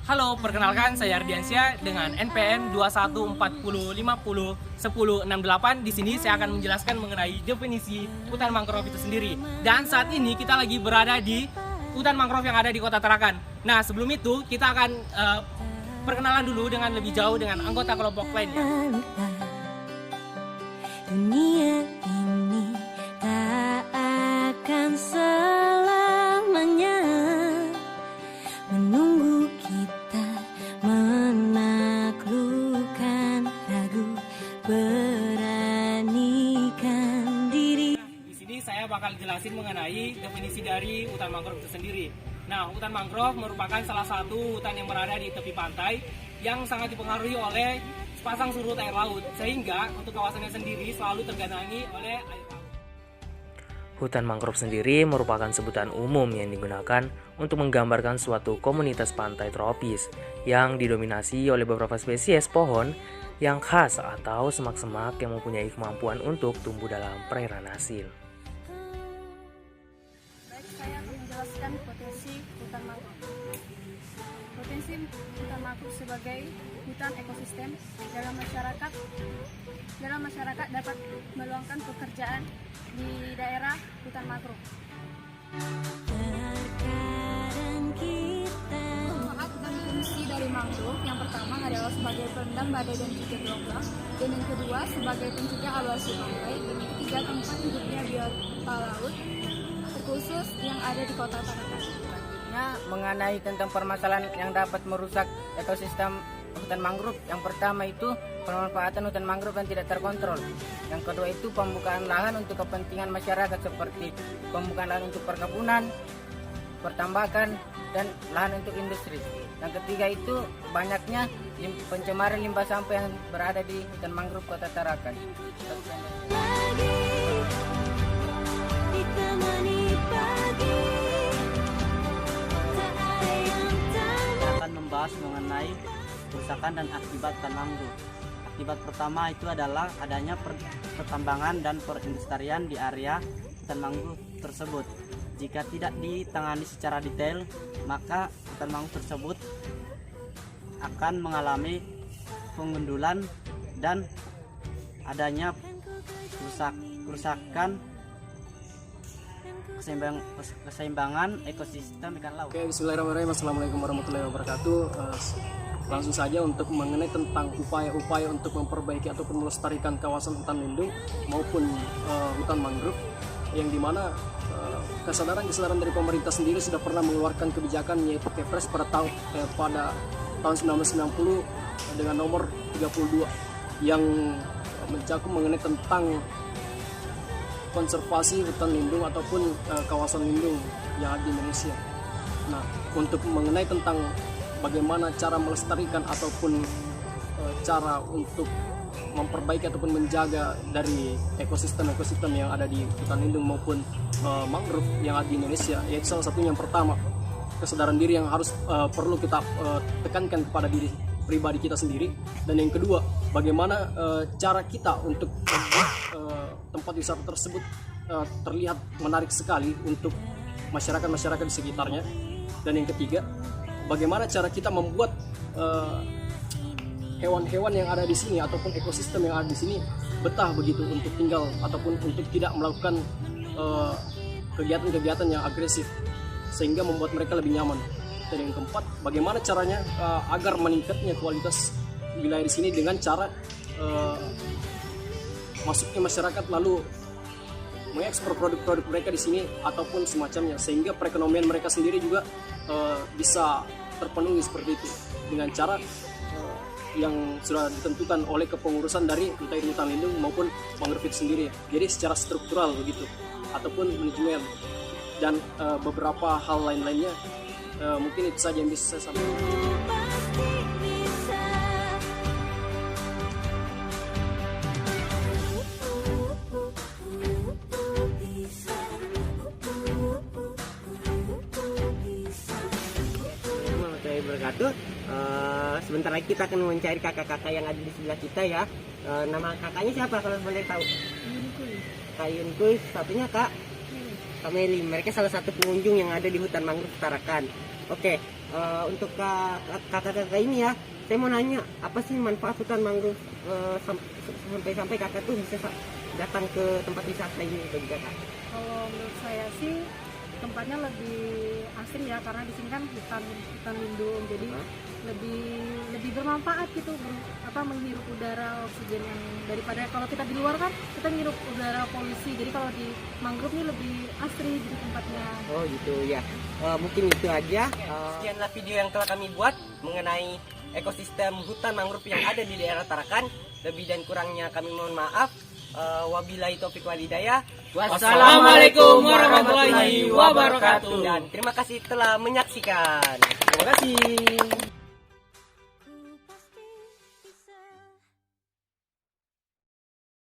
Halo, perkenalkan saya Ardiansyah dengan NPM 2140501068. Di sini saya akan menjelaskan mengenai definisi hutan mangrove itu sendiri. Dan saat ini kita lagi berada di hutan mangrove yang ada di Kota Tarakan. Nah, sebelum itu kita akan perkenalan dulu dengan lebih jauh dengan anggota kelompok lainnya. Dunia ini tak akan selamanya menunggu kita menaklukkan ragu, beranikan diri. Di sini saya bakal jelasin mengenai definisi dari hutan mangrove itu sendiri. Nah, hutan mangrove merupakan salah satu hutan yang berada di tepi pantai yang sangat dipengaruhi oleh pasang surut air laut, sehingga untuk kawasannya sendiri selalu tergenangi oleh air laut. Hutan mangrove sendiri merupakan sebutan umum yang digunakan untuk menggambarkan suatu komunitas pantai tropis yang didominasi oleh beberapa spesies pohon yang khas atau semak-semak yang mempunyai kemampuan untuk tumbuh dalam perairan hasil. Baik, saya akan menjelaskan potensi hutan mangrove. Potensi hutan mangrove sebagai hutan ekosistem dalam masyarakat dapat meluangkan pekerjaan di daerah hutan mangrove. Manfaat dan fungsi dari mangrove yang pertama adalah sebagai perendam badai dan juga gelombang, dan yang kedua sebagai pencegah erosi pantai, dan yang ketiga tempat hidupnya biota laut terkhusus yang ada di Kota Tarakan. Selanjutnya mengenai tentang permasalahan yang dapat merusak ekosistem hutan mangrove. Yang pertama itu pemanfaatan hutan mangrove yang tidak terkontrol. Yang kedua itu pembukaan lahan untuk kepentingan masyarakat seperti pembukaan lahan untuk perkebunan, pertambakan, dan lahan untuk industri. Yang ketiga itu banyaknya pencemaran limbah sampah yang berada di hutan mangrove Kota Tarakan. Akan membahas mengenai kerusakan dan akibat hutan mangrove. Akibat pertama itu adalah adanya pertambangan dan perindustrian di area hutan mangrove tersebut. Jika tidak ditangani secara detail, maka hutan mangrove tersebut akan mengalami pengundulan dan adanya kerusakan keseimbangan ekosistem ikan laut. Oke, bismillahirrahmanirrahim. Assalamualaikum warahmatullahi wabarakatuh. Langsung saja untuk mengenai tentang upaya-upaya untuk memperbaiki ataupun melestarikan kawasan hutan lindung maupun hutan mangrove, yang dimana kesadaran dari pemerintah sendiri sudah pernah mengeluarkan kebijakan yaitu Kepres pada tahun 1990 dengan nomor 32 yang mencakup mengenai tentang konservasi hutan lindung ataupun kawasan lindung yang ada di Indonesia. Nah, untuk mengenai tentang bagaimana cara melestarikan ataupun cara untuk memperbaiki ataupun menjaga dari ekosistem yang ada di hutan lindung maupun mangrove yang ada di Indonesia, yaitu salah satunya yang pertama kesadaran diri yang harus perlu kita tekankan kepada diri pribadi kita sendiri, dan yang kedua bagaimana cara kita untuk membuat tempat wisata tersebut terlihat menarik sekali untuk masyarakat di sekitarnya, dan yang ketiga bagaimana cara kita membuat hewan-hewan yang ada di sini ataupun ekosistem yang ada di sini betah begitu untuk tinggal ataupun untuk tidak melakukan kegiatan-kegiatan yang agresif sehingga membuat mereka lebih nyaman. Dan yang keempat, bagaimana caranya agar meningkatnya kualitas wilayah di sini dengan cara masuknya masyarakat lalu mengekspor produk-produk mereka di sini ataupun semacamnya, sehingga perekonomian mereka sendiri juga bisa terpenuhi seperti itu dengan cara yang sudah ditentukan oleh kepengurusan dari entah itu hutan lindung maupun mangrove itu sendiri. Jadi secara struktural begitu ataupun manajemen dan beberapa hal lain-lainnya, mungkin itu saja yang bisa saya sampaikan. Sebentar lagi kita akan mencari kakak-kakak yang ada di sebelah kita ya. Nama kakaknya siapa kalau boleh tahu? Kak Yunkuy, satunya Kak Meli. Mereka salah satu pengunjung yang ada di hutan mangrove Tarakan. Oke, untuk kakak-kakak ini ya, saya mau nanya apa sih manfaat hutan mangrove sampai kakak tuh bisa datang ke tempat wisata ini bagi kakak? Kalau menurut saya sih tempatnya lebih asing ya, karena di sini kan hutan lindung, jadi lebih bermanfaat gitu, menghirup udara oksigen yang daripada kalau kita di luar kan kita menghirup udara polusi. Jadi kalau di mangrove ini lebih asri gitu tempatnya. Oh gitu ya. Mungkin itu aja. Sekianlah video yang telah kami buat mengenai ekosistem hutan mangrove yang ada di daerah Tarakan. Lebih dan kurangnya kami mohon maaf. Wabillahi taufiq wal hidayah. Wassalamualaikum warahmatullahi wabarakatuh. Dan terima kasih telah menyaksikan. Terima kasih.